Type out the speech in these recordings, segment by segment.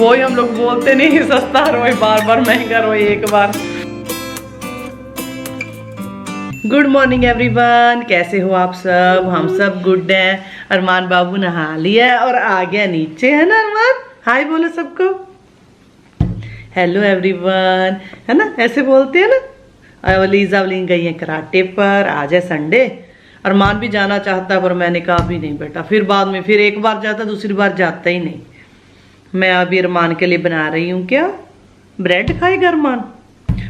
कोई हम लोग बोलते नहीं सस्ता रोए बार बार, महंगा रोए एक बार। गुड मॉर्निंग एवरीवन, कैसे हो आप सब? हम सब गुड हैं। अरमान बाबू नहा लिया और आ गया नीचे, है ना अरमान? हाय बोलो सबको, हेलो एवरीवन, है ना? ऐसे बोलते हैं ना। अलीजा गई है कराटे पर, आज है संडे। अरमान भी जाना चाहता पर मैंने कहा अभी नहीं बेटा, फिर बाद में, फिर एक बार जाता दूसरी बार जाता ही नहीं। मैं अभी अरमान के लिए बना रही हूँ क्या, ब्रेड खाएगा अरमान,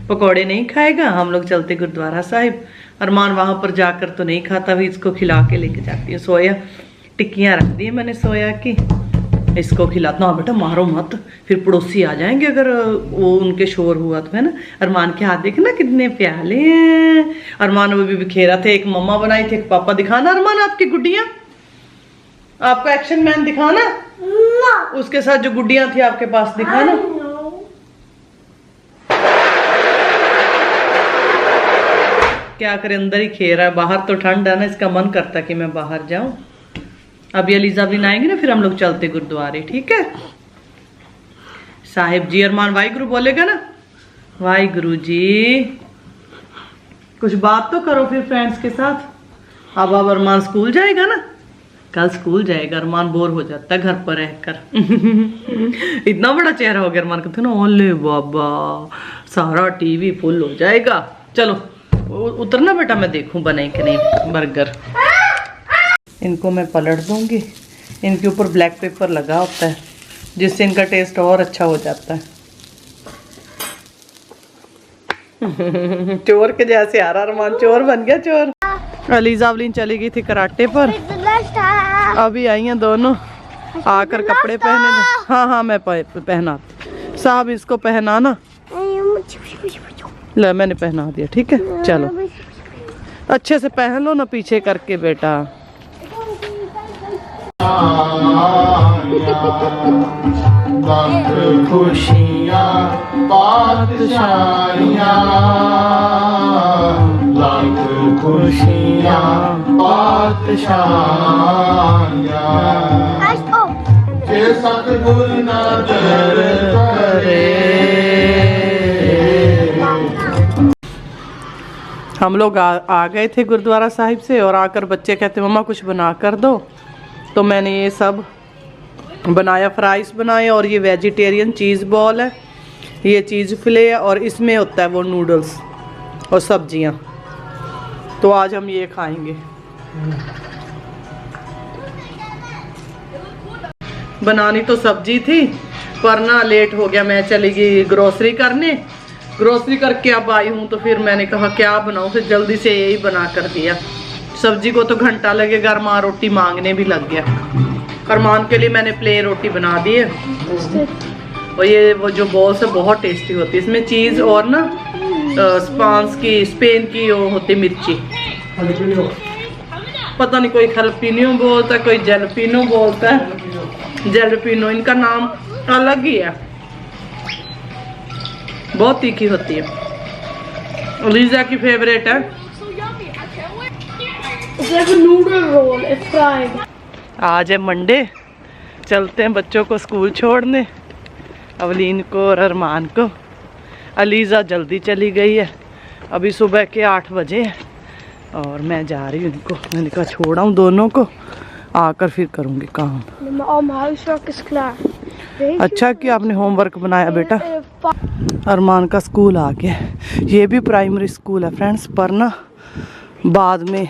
पकौड़े नहीं खाएगा। हम लोग चलते गुरुद्वारा साहिब। अरमान वहां पर जाकर तो नहीं खाता, भी इसको खिला के लेके जाती है। सोया टिक्कियां रख दी है मैंने सोया की, इसको खिलाता हूँ। बेटा मारो मत, फिर पड़ोसी आ जाएंगे अगर वो उनके शोर हुआ तो, है ना। अरमान के हाथ देखना कितने प्याले हैं। अरमान वो भी बिखेरा थे, एक मम्मा बनाई थी, एक पापा। दिखाना अरमान आपकी गुड्डियां, आपका एक्शन मैन दिखाना, उसके साथ जो गुड्डियां थी आपके पास दिखाना। क्या करे, अंदर ही खेल रहा है, बाहर तो ठंड है ना, इसका मन करता है कि मैं बाहर जाऊं। अभी अलीजा भी आएंगे ना, फिर हम लोग चलते गुरुद्वारे, ठीक है साहिब जी। अरमान वाहिगुरु बोलेगा ना, वाहिगुरु जी। कुछ बात तो करो फिर फ्रेंड्स के साथ। अब अरमान स्कूल जाएगा ना, कल स्कूल जाएगा। अरमान बोर हो जाता है घर पर रहकर। इतना बड़ा चेहरा हो गया अरमान का, तो ना ओले बाबा, सारा टीवी फुल हो जाएगा। चलो उतरना बेटा, मैं देखूं बने कि नहीं बर्गर। इनको मैं पलट दूंगी, इनके ऊपर ब्लैक पेपर लगा होता है जिससे इनका टेस्ट और अच्छा हो जाता है। चोर के जैसे आ रहा अरमान, चोर बन गया चोर। अलीजा चली गई थी कराटे पर, अभी आई हैं दोनों, आकर कपड़े पहने। हाँ हाँ मैं पहनाती साहब, इसको पहनाना। ले मैंने पहना दिया, ठीक है। चलो अच्छे से पहन लो ना, पीछे करके बेटा। खुशियाँ बादशाहियाँ, लाख खुशियाँ बादशाहियाँ, के सतगुरु नजर करे। हम लोग आ गए थे गुरुद्वारा साहिब से, और आकर बच्चे कहते मम्मा कुछ बना कर दो, तो मैंने ये सब बनाया। फ्राइज बनाए, और ये वेजिटेरियन चीज़ बॉल है, ये चीज़ फिले है, और इसमें होता है वो नूडल्स और सब्जियां। तो आज हम ये खाएंगे। बनानी तो सब्जी थी पर ना लेट हो गया, मैं चली गई ग्रोसरी करने। ग्रोसरी करके अब आई हूँ, तो फिर मैंने कहा क्या बनाऊँ, फिर जल्दी से यही बना कर दिया। सब्जी को तो घंटा लगेगा, अरमान रोटी मांगने भी लग गया। अरमान के लिए मैंने प्लेन रोटी बना दी है, और ये वो जो बॉल्स है बहुत टेस्टी होती है। इसमें चीज़ और ना स्पेन की वो होती मिर्ची, पता नहीं कोई खलपिनो बोलता है, कोई जलपिनो बोलता है। जलपिनो इनका नाम अलग ही है, बहुत तीखी होती है। लीजा की फेवरेट है। Noodle roll fried. आज है मंडे, चलते हैं बच्चों को स्कूल छोड़ने, अवलीन को और अरमान को। अलीजा जल्दी चली गई है, अभी सुबह के 8 बजे है, और मैं जा रही हूँ उनको। मैंने कहा छोड़ा हूँ दोनों को, आकर फिर करूँगी काम। अच्छा कि आपने होमवर्क बनाया बेटा। अरमान का स्कूल आ गया, ये भी प्राइमरी स्कूल है फ्रेंड्स, पर ना बाद में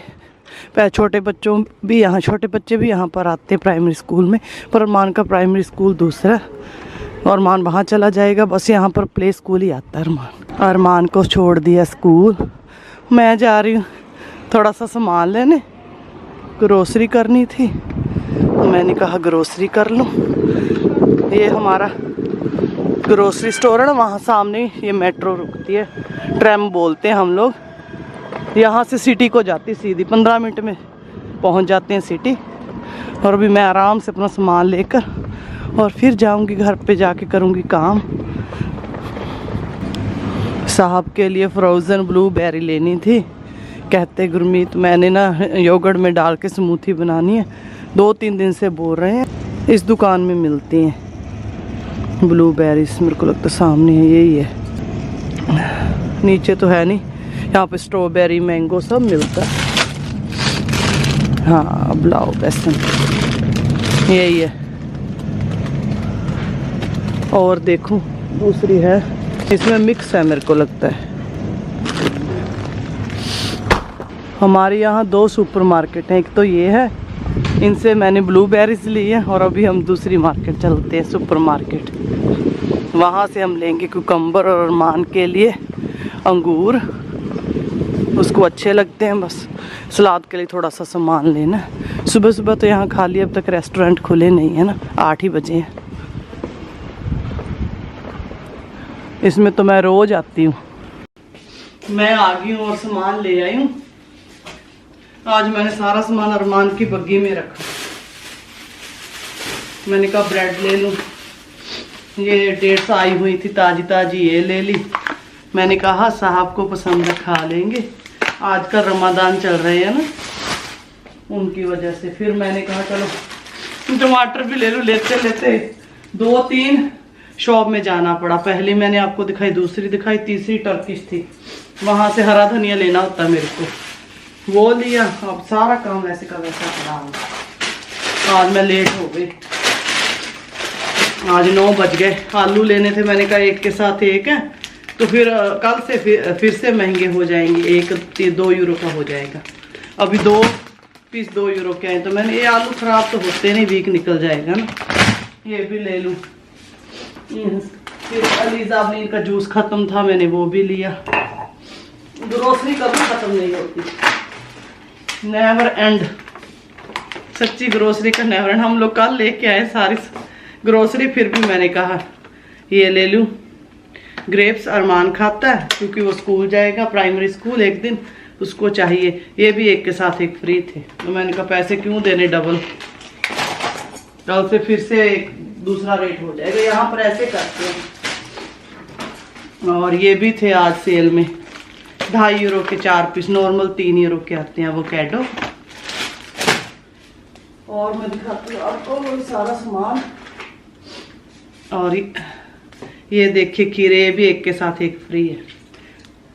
छोटे बच्चे भी यहाँ पर आते हैं प्राइमरी स्कूल में, पर अरमान का प्राइमरी स्कूल दूसरा, और अरमान वहाँ चला जाएगा। बस यहाँ पर प्ले स्कूल ही आता है। अरमान को छोड़ दिया स्कूल, मैं जा रही हूँ थोड़ा सा सामान लेने, ग्रोसरी करनी थी, तो मैंने कहा ग्रोसरी कर लूँ। ये हमारा ग्रोसरी स्टोर है ना, वहाँ सामने ये मेट्रो रुकती है, ट्रैम बोलते हैं हम लोग। यहाँ से सिटी को जाती सीधी, 15 मिनट में पहुँच जाते हैं सिटी। और अभी मैं आराम से अपना सामान लेकर और फिर जाऊँगी घर पे, जाके करूँगी काम। साहब के लिए फ्रोज़न ब्लूबेरी लेनी थी, कहते गुरमीत मैंने ना योगर्ट में डाल के स्मूथी बनानी है, 2-3 दिन से बोल रहे हैं। इस दुकान में मिलती हैं, ब्लूबेरीज मेरे को लगता है सामने है, यही है, नीचे तो है नहीं। यहाँ पे स्ट्रॉबेरी मैंगो सब मिलता है। हाँ ब्लाउ बेसन यही है। और देखूं दूसरी है, इसमें मिक्स है मेरे को लगता है। हमारे यहाँ 2 सुपरमार्केट हैं, एक तो ये है, इनसे मैंने ब्लूबेरीज ली है, और अभी हम दूसरी मार्केट चलते हैं सुपरमार्केट। वहाँ से हम लेंगे कुकम्बर और अरमान के लिए अंगूर, उसको अच्छे लगते हैं। बस सलाद के लिए थोड़ा सा सामान लेना है। सुबह सुबह तो यहाँ खाली, अब तक रेस्टोरेंट खुले नहीं है ना, 8 ही बजे हैं। इसमें तो मैं रोज आती हूँ। मैं आ गई हूँ और सामान ले आई हूँ। आज मैंने सारा सामान अरमान की बग्गी में रखा। मैंने कहा ब्रेड ले लूँ, ये डेट्स आई हुई थी ताजी ताजी, ये ले ली। मैंने कहा साहब को पसंद है, खा लेंगे, आजकल रमजान चल रहे हैं ना, उनकी वजह से। फिर मैंने कहा चलो टमाटर भी ले लूँ। लेते लेते 2-3 शॉप में जाना पड़ा। पहली मैंने आपको दिखाई, दूसरी दिखाई, तीसरी टर्किश थी। वहां से हरा धनिया लेना होता मेरे को, वो लिया। अब सारा काम वैसे का वैसा पड़ा हुआ। आज मैं लेट हो गई, आज 9 बज गए। आलू लेने थे, मैंने कहा एक के साथ एक है, तो फिर कल से फिर से महंगे हो जाएंगे। एक 2 यूरो का हो जाएगा। अभी 2 पीस 2 यूरो के आए, तो मैंने ये आलू खराब तो होते नहीं, वीक निकल जाएगा ना, ये भी ले लूँ। फिर अलीजा अबलीन का जूस खत्म था, मैंने वो भी लिया। ग्रोसरी कभी खत्म नहीं होती, नेवर एंड। सच्ची ग्रोसरी का नेवर एंड। हम लोग कल लेके आए सारी ग्रोसरी, फिर भी मैंने कहा ये ले लूं। ग्रेप्स अरमान खाता है क्योंकि वो स्कूल जाएगा, प्राइमरी स्कूल, एक दिन उसको चाहिए। ये भी एक के साथ एक फ्री थे, तो मैंने कहा पैसे क्यों देने डबल, कल से फिर से एक दूसरा रेट हो जाएगा। यहाँ पर ऐसे करते हैं। और ये भी थे आज सेल में, 2.5 यूरो के 4 पीस, नॉर्मल 3 यूरो के आते हैं वो कैडो। और मैं दिखाती हूँ आपको सारा सामान। और ये देखिए खीरे, ये भी एक के साथ एक फ्री है।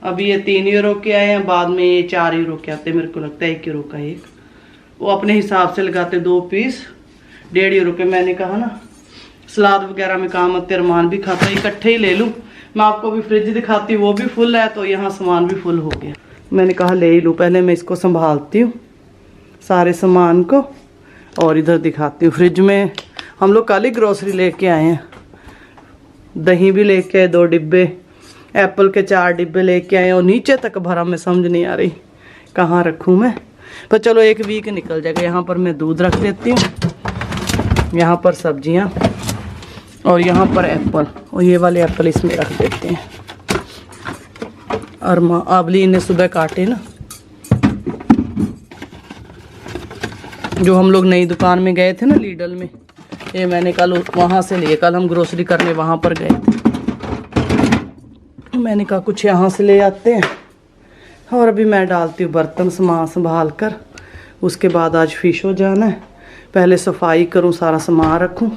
अभी ये 3 यूरो के आए हैं, बाद में ये 4 यूरो के आते हैं, मेरे को लगता है 1 यूरो का एक। वो अपने हिसाब से लगाते, 2 पीस 1.5 यूरो के। मैंने कहा ना सलाद वगैरह में काम आते, अरमान भी खाता है, इकट्ठे ही ले लूँ। मैं आपको भी फ्रिज दिखाती हूँ, वो भी फुल है, तो यहाँ सामान भी फुल हो गया। मैंने कहा ले ही लूँ, पहले मैं इसको संभालती हूँ सारे सामान को, और इधर दिखाती हूँ। फ्रिज में हम लोग कल ही ग्रोसरी लेके आए हैं। दही भी लेके आए 2 डिब्बे, एप्पल के 4 डिब्बे लेके आए, और नीचे तक भरा। मैं समझ नहीं आ रही कहाँ रखूँ मैं, पर चलो 1 वीक निकल जाएगा। यहाँ पर मैं दूध रख देती हूँ, यहाँ पर सब्जियाँ, और यहाँ पर एप्पल, और ये वाले एप्पल इसमें रख देते हैं। और आबली ने सुबह काटे ना, जो हम लोग नई दुकान में गए थे ना लीडल में, ये मैंने कल वहाँ से लिए। कल हम ग्रोसरी करने वहाँ पर गए थे, मैंने कहा कुछ यहाँ से ले आते हैं। और अभी मैं डालती हूँ बर्तन सामान संभाल कर। उसके बाद आज फिशो जाना है, पहले सफाई करूँ, सारा सामान रखूँ,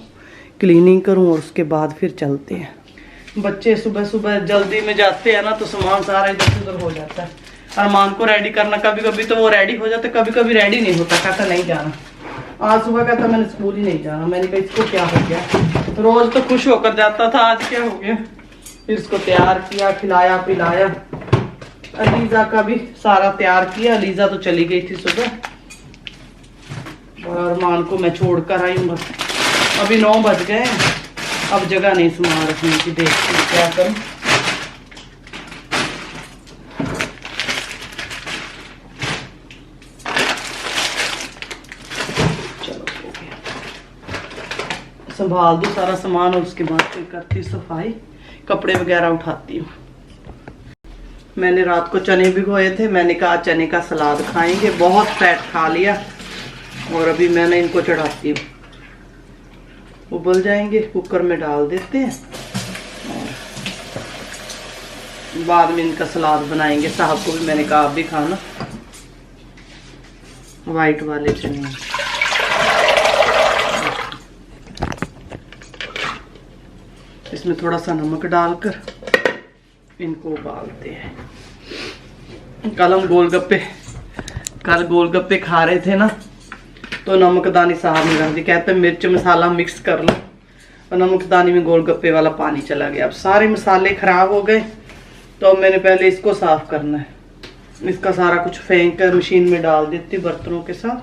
क्लीनिंग करूँ, और उसके बाद फिर चलते हैं। बच्चे सुबह सुबह जल्दी में जाते हैं ना, तो सामान सारा इधर उधर हो जाता है। अरमान को रेडी करना, कभी कभी तो वो रेडी हो जाता है, कभी कभी रेडी नहीं होता, कहता नहीं जाना। आज सुबह कहता मैंने स्कूल ही नहीं जाना। मैंने कहा इसको क्या हो गया, रोज तो खुश होकर जाता था, आज क्या हो गया। फिर इसको तैयार किया, खिलाया पिलाया। अलीजा का भी सारा तैयार किया, अलीजा तो चली गई थी सुबह, और अरमान को मैं छोड़ कर आई हूँ। बस अभी 9 बज गए, अब जगह नहीं सामान रखने की, देखती हूँ क्या करूँ। चलो हो गया, संभाल दूँ सारा सामान, और उसके बाद फिर करती सफाई, कपड़े वगैरह उठाती हूँ। मैंने रात को चने भिगोए थे, मैंने कहा चने का सलाद खाएंगे, बहुत फैट खा लिया। और अभी मैंने इनको चढ़ाती हूँ, उबल जाएंगे, कुकर में डाल देते हैं, और बाद में इनका सलाद बनाएंगे। साहब को भी मैंने कहा आप भी खाना, वाइट वाले चने। इसमें थोड़ा सा नमक डालकर इनको उबालते हैं। कल गोलगप्पे खा रहे थे ना, तो नमकदानी साहब ने रख दी, कहते मिर्च मसाला मिक्स कर लो, और नमकदानी में गोलगप्पे वाला पानी चला गया। अब सारे मसाले खराब हो गए, तो अब मैंने पहले इसको साफ करना है। इसका सारा कुछ फेंक कर मशीन में डाल देती बर्तनों के साथ।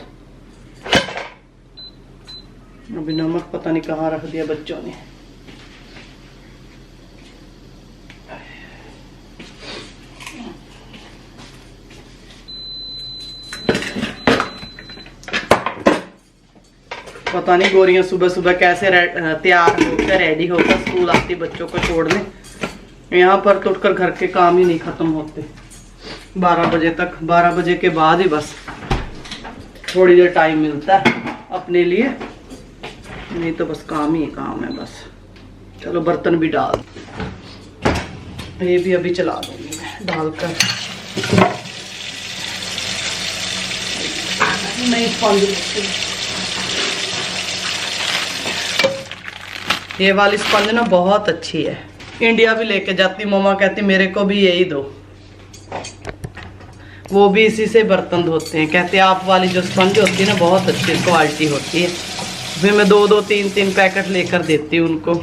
अभी नमक पता नहीं कहाँ रख दिया बच्चों ने। पता नहीं गोरियां सुबह सुबह कैसे तैयार होकर रेडी होकर स्कूल आती बच्चों को छोड़ने। यहाँ पर तो उठकर घर के काम ही नहीं खत्म होते 12 बजे तक। 12 बजे के बाद ही बस थोड़ी देर टाइम मिलता है अपने लिए, नहीं तो बस काम ही काम है बस। चलो बर्तन भी डाल, ये भी अभी चला दूंगी मैं डालकर। नहीं ये वाली स्पंज ना बहुत अच्छी है, इंडिया भी लेके जाती। मम्मा कहती मेरे को भी यही दो, वो भी इसी से बर्तन धोते हैं। कहते आप वाली जो स्पंज होती है ना बहुत अच्छी क्वालिटी होती है। फिर मैं 2-2 3-3 पैकेट लेकर देती हूँ उनको।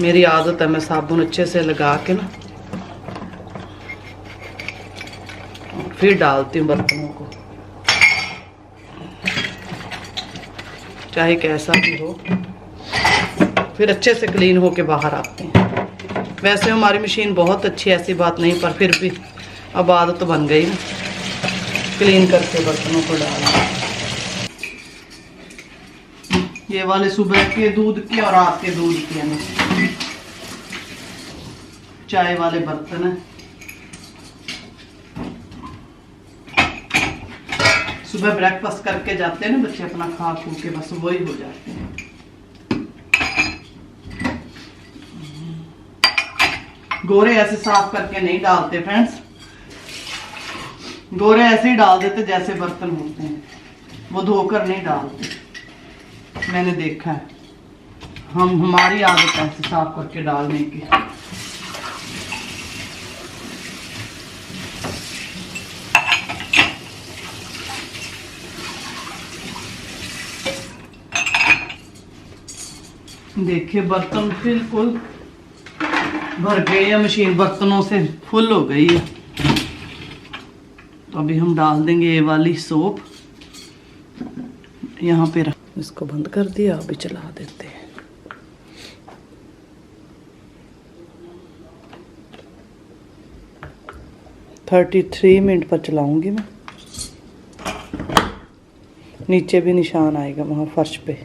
मेरी आदत है, मैं साबुन अच्छे से लगा के ना फिर डालती हूँ बर्तनों को, चाहे कैसा भी हो, फिर अच्छे से क्लीन होके बाहर आते हैं। वैसे हमारी मशीन बहुत अच्छी है, ऐसी बात नहीं, पर फिर भी अब आदत तो बन गई ना क्लीन करके बर्तनों को डालना। ये वाले सुबह के दूध के और रात के दूध के हैं, चाय वाले बर्तन है। सुबह ब्रेकफास्ट करके जाते हैं ना बच्चे अपना खा खू के, बस वही हो जाते हैं। गोरे ऐसे साफ करके नहीं डालते फ्रेंड्स, गोरे ऐसे ही डाल देते जैसे बर्तन होते हैं, वो धोकर नहीं डालते। मैंने देखा है, हमारी आदत है ऐसे साफ करके डालने की। देखिए बर्तन बिल्कुल भर गए हैं, मशीन बर्तनों से फुल हो गई है। तो अभी हम डाल देंगे ये वाली सोप यहाँ पे रख, इसको बंद कर दिया, अभी चला देते हैं। थर्टी 33 मिनट पर चलाऊंगी मैं। नीचे भी निशान आएगा वहाँ फर्श पे।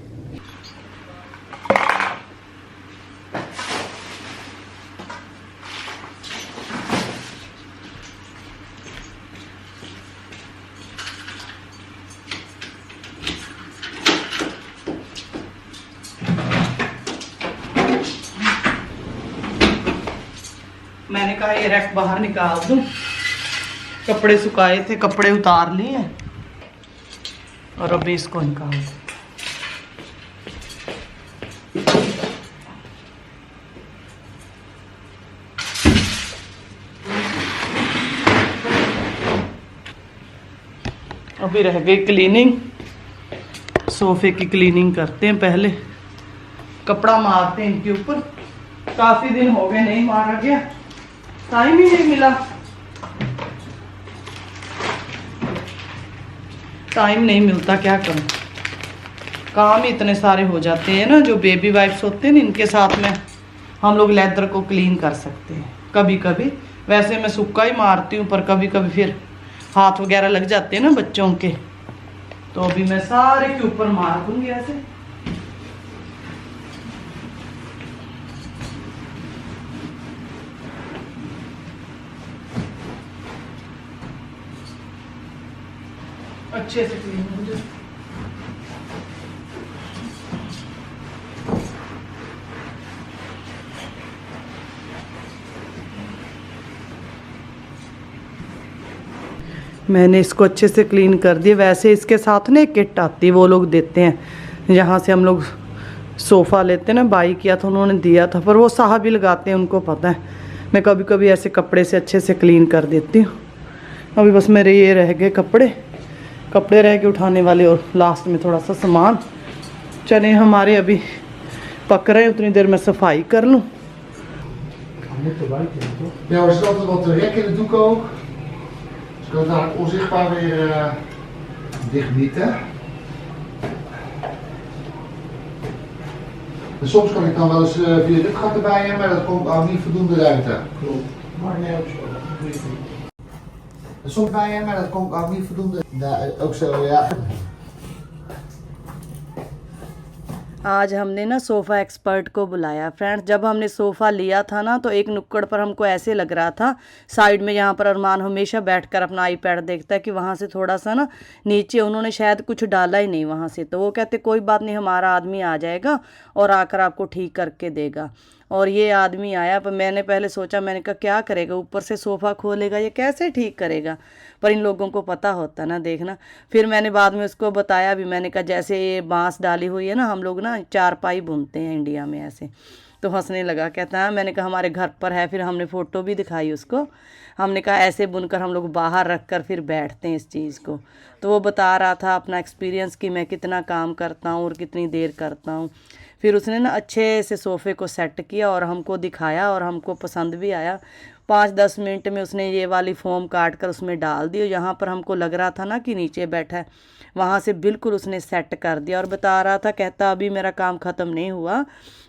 मैंने कहा ये रैक बाहर निकाल दूं, कपड़े सुखाए थे, कपड़े उतार लिए और अभी इसको निकाल दूं। अभी रह गई क्लीनिंग, सोफे की क्लीनिंग करते हैं पहले, कपड़ा मारते हैं इनके ऊपर। काफी दिन हो गए नहीं मारा गया, टाइम ही नहीं मिला, टाइम नहीं मिलता, क्या करूं, काम ही इतने सारे हो जाते हैं ना। जो बेबी वाइप्स होते हैं ना, इनके साथ में हम लोग लेदर को क्लीन कर सकते हैं कभी कभी। वैसे मैं सूखा ही मारती हूँ, पर कभी कभी फिर हाथ वगैरह लग जाते हैं ना बच्चों के, तो अभी मैं सारे के ऊपर मार दूंगी ऐसे। अच्छे से क्लीन हो जाए। मैंने इसको अच्छे से क्लीन कर दिया। वैसे इसके साथ ना एक किट आती है, वो लोग देते हैं, जहाँ से हम लोग सोफ़ा लेते हैं ना, बाई किया था उन्होंने दिया था, पर वो साहब ही लगाते हैं, उनको पता है। मैं कभी कभी ऐसे कपड़े से अच्छे से क्लीन कर देती हूँ। अभी बस मेरे ये रह गए कपड़े रह गए उठाने वाले, और लास्ट में थोड़ा सा सामान। चने हमारे अभी पक रहे हैं, उतनी देर में सफाई कर लूँ। Ja, er zit altijd wat rek in de doek ook. Dus ik kan het eigenlijk onzichtbaar weer dichtmieten. En soms kan ik dan wel eens via dit gat erbij hebben, maar dat komt ook niet voldoende ruimte. Klopt. Maar nee, ook zo. En soms bij hem, maar dat komt ook niet voldoende. Nee, ook zo, ja. आज हमने ना sofa expert को बुलाया। Friends, जब हमने sofa लिया था ना, तो एक नुक्कड़ पर हमको ऐसे लग रहा था, साइड में जहाँ पर अरमान हमेशा बैठकर अपना आईपैड देखता है, कि वहाँ से थोड़ा सा ना नीचे उन्होंने शायद कुछ डाला ही नहीं वहाँ से। तो वो कहते कोई बात नहीं, हमारा आदमी आ जाएगा और आकर आपको ठीक करके देगा। और ये आदमी आया, पर मैंने पहले सोचा, मैंने कहा क्या करेगा, ऊपर से सोफ़ा खोलेगा, ये कैसे ठीक करेगा। पर इन लोगों को पता होता ना, देखना। फिर मैंने बाद में उसको बताया भी, मैंने कहा जैसे ये बांस डाली हुई है ना, हम लोग ना चारपाई बुनते हैं इंडिया में ऐसे। तो हंसने लगा, कहता है, मैंने कहा हमारे घर पर है। फिर हमने फ़ोटो भी दिखाई उसको। हमने कहा ऐसे बुनकर हम लोग बाहर रख कर फिर बैठते हैं इस चीज़ को। तो वो बता रहा था अपना एक्सपीरियंस कि मैं कितना काम करता हूँ और कितनी देर करता हूँ। फिर उसने ना अच्छे से सोफ़े को सेट किया और हमको दिखाया, और हमको पसंद भी आया। 5-10 मिनट में उसने ये वाली फोम काट कर उसमें डाल दी, और यहाँ पर हमको लग रहा था ना कि नीचे बैठा है, वहाँ से बिल्कुल उसने सेट कर दिया। और बता रहा था, कहता अभी मेरा काम ख़त्म नहीं हुआ,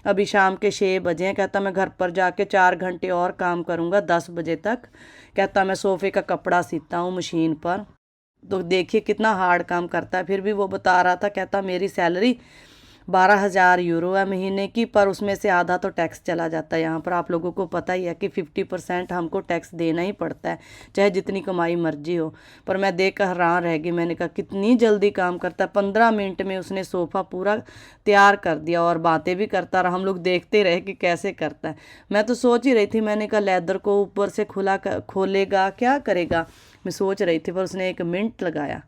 अभी शाम के 6 बजे हैं। कहता मैं घर पर जाके 4 घंटे और काम करूँगा 10 बजे तक। कहता मैं सोफ़े का कपड़ा सीता हूँ मशीन पर। तो देखिए कितना हार्ड काम करता है। फिर भी वो बता रहा था, कहता मेरी सैलरी 12,000 यूरो है महीने की, पर उसमें से आधा तो टैक्स चला जाता है। यहाँ पर आप लोगों को पता ही है कि 50% हमको टैक्स देना ही पड़ता है, चाहे जितनी कमाई मर्जी हो। पर मैं देख कर हैरान रह गई, मैंने कहा कितनी जल्दी काम करता है। 15 मिनट में उसने सोफ़ा पूरा तैयार कर दिया, और बातें भी करता रहा, हम लोग देखते रहे कि कैसे करता है। मैं तो सोच ही रही थी, मैंने कहा लेदर को ऊपर से खोलेगा, क्या करेगा, मैं सोच रही थी। पर उसने 1 मिनट लगाया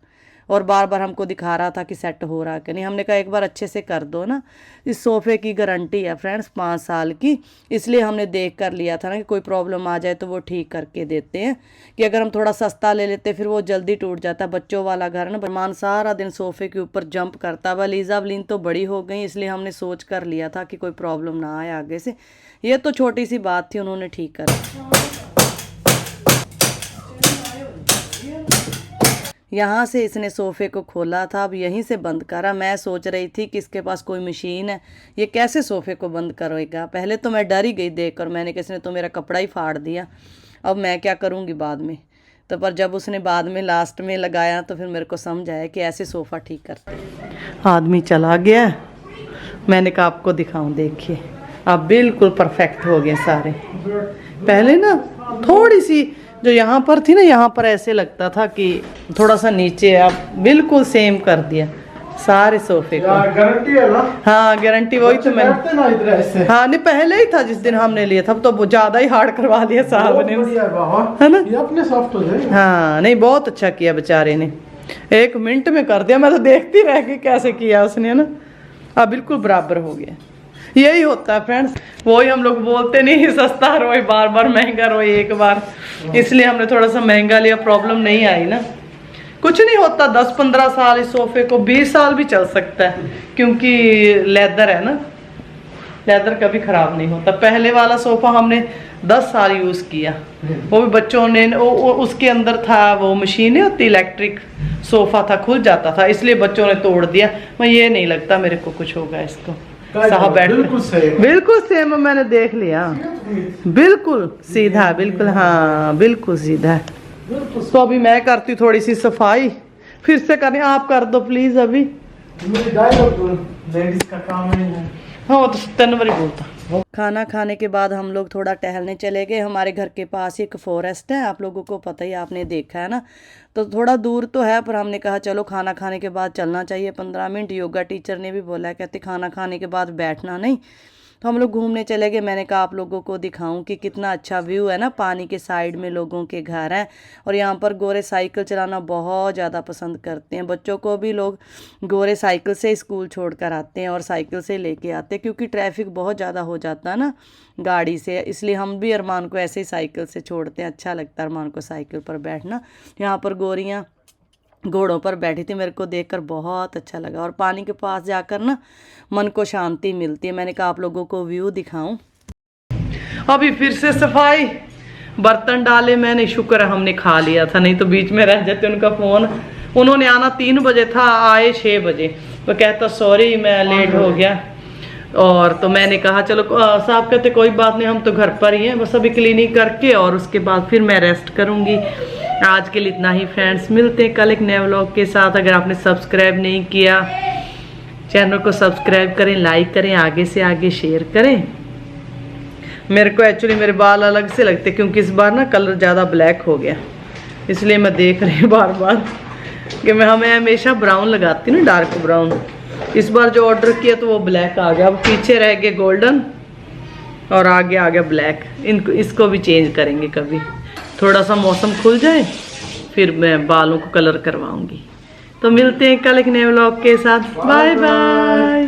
और बार बार हमको दिखा रहा था कि सेट हो रहा है कि नहीं। हमने कहा एक बार अच्छे से कर दो ना। इस सोफ़े की गारंटी है फ्रेंड्स 5 साल की, इसलिए हमने देख कर लिया था ना कि कोई प्रॉब्लम आ जाए तो वो ठीक करके देते हैं। कि अगर हम थोड़ा सस्ता ले लेते फिर वो जल्दी टूट जाता। बच्चों वाला घर ना, अरमान सारा दिन सोफ़े के ऊपर जंप करता हुआ। लीज़ा वलीन तो बड़ी हो गई, इसलिए हमने सोच कर लिया था कि कोई प्रॉब्लम ना आए आगे से। ये तो छोटी सी बात थी, उन्होंने ठीक करा। यहाँ से इसने सोफ़े को खोला था, अब यहीं से बंद करा। मैं सोच रही थी कि इसके पास कोई मशीन है, ये कैसे सोफ़े को बंद करेगा। पहले तो मैं डर ही गई देखकर, मैंने कहा इसने तो मेरा कपड़ा ही फाड़ दिया, अब मैं क्या करूँगी बाद में। तो पर जब उसने बाद में लास्ट में लगाया तो फिर मेरे को समझ आया कि ऐसे सोफ़ा ठीक करते हैं। आदमी चला गया, मैंने कहा आपको दिखाऊँ, देखिए अब बिल्कुल परफेक्ट हो गए सारे। पहले ना थोड़ी सी जो यहाँ पर थी ना, यहाँ पर ऐसे लगता था कि थोड़ा सा नीचे, अब बिल्कुल सेम कर दिया सारे सोफ़े को। गारंटी है ना? हाँ गारंटी, वही तो मैंने ना इधर ऐसे। हाँ नहीं, पहले ही था जिस दिन हमने लिया था, तो ज़्यादा ही हार्ड करवा दिया साहब ने, है ना। ये अपने सॉफ्ट हो जाए। हाँ नहीं, बहुत अच्छा किया बेचारे ने, 1 मिनट में कर दिया। मैं तो देखती रह गई कैसे किया उसने ना। अब बिल्कुल बराबर हो गया। यही होता है फ्रेंड्स, वही हम लोग बोलते नहीं सस्ता रोए बार बार, महंगा रोए एक बार। इसलिए हमने थोड़ा सा महंगा लिया, प्रॉब्लम नहीं आई ना। कुछ नहीं होता, 10-15 साल इस सोफ़े को, 20 साल भी चल सकता है, क्योंकि लेदर है ना, लेदर कभी ख़राब नहीं होता। पहले वाला सोफ़ा हमने 10 साल यूज़ किया, वो भी बच्चों ने, उसके अंदर था वो मशीन नहीं होती, इलेक्ट्रिक सोफ़ा था, खुल जाता था, इसलिए बच्चों ने तोड़ दिया। मैं ये नहीं लगता मेरे को कुछ होगा इसको। साहब बैठ, बिल्कुल सेम मैंने देख लिया, बिल्कुल सीधा, बिल्कुल हाँ बिल्कुल सीधा है। तो अभी मैं करती थोड़ी सी सफाई, फिर से करें, आप कर दो प्लीज अभी। लेडीज का काम है। हाँ वो तो 7 नंबर ही बोलता। खाना खाने के बाद हम लोग थोड़ा टहलने चले गए। हमारे घर के पास ही एक फॉरेस्ट है, आप लोगों को पता ही, आपने देखा है ना। तो थोड़ा दूर तो है, पर हमने कहा चलो खाना खाने के बाद चलना चाहिए 15 मिनट। योगा टीचर ने भी बोला, कहते खाना खाने के बाद बैठना नहीं, तो हम लोग घूमने चले गए। मैंने कहा आप लोगों को दिखाऊं कि कितना अच्छा व्यू है ना, पानी के साइड में लोगों के घर हैं। और यहाँ पर गोरे साइकिल चलाना बहुत ज़्यादा पसंद करते हैं। बच्चों को भी लोग गोरे साइकिल से स्कूल छोड़ कर आते हैं और साइकिल से लेके आते हैं, क्योंकि ट्रैफिक बहुत ज़्यादा हो जाता है ना गाड़ी से, इसलिए हम भी अरमान को ऐसे ही साइकिल से छोड़ते हैं। अच्छा लगता है अरमान को साइकिल पर बैठना। यहाँ पर गोरियाँ घोड़ों पर बैठी थी, मेरे को देखकर बहुत अच्छा लगा। और पानी के पास जाकर ना मन को शांति मिलती है। मैंने कहा आप लोगों को व्यू दिखाऊं। अभी फिर से सफाई, बर्तन डाले मैंने, शुक्र है हमने खा लिया था, नहीं तो बीच में रह जाते। उनका फ़ोन, उन्होंने आना 3 बजे था, आए 6 बजे। वो कहता सॉरी मैं लेट हो गया। और तो मैंने कहा चलो, साहब कहते कोई बात नहीं, हम तो घर पर ही हैं, बस अभी क्लीनिंग करके और उसके बाद फिर मैं रेस्ट करूँगी। आज के लिए इतना ही फ्रेंड्स, मिलते हैं कल एक नए व्लॉग के साथ। अगर आपने सब्सक्राइब नहीं किया चैनल को सब्सक्राइब करें, लाइक करें, आगे से आगे शेयर करें। मेरे को एक्चुअली मेरे बाल अलग से लगते क्योंकि इस बार ना कलर ज़्यादा ब्लैक हो गया, इसलिए मैं देख रही हूँ बार बार कि मैं हमेशा ब्राउन लगाती हूँ ना, डार्क ब्राउन। इस बार जो ऑर्डर किया तो वो ब्लैक आ गया। अब पीछे रह गए गोल्डन और आगे आ गया ब्लैक। इसको भी चेंज करेंगे कभी, थोड़ा सा मौसम खुल जाए फिर मैं बालों को कलर करवाऊंगी। तो मिलते हैं कल एक नए व्लॉग के साथ। Bye bye.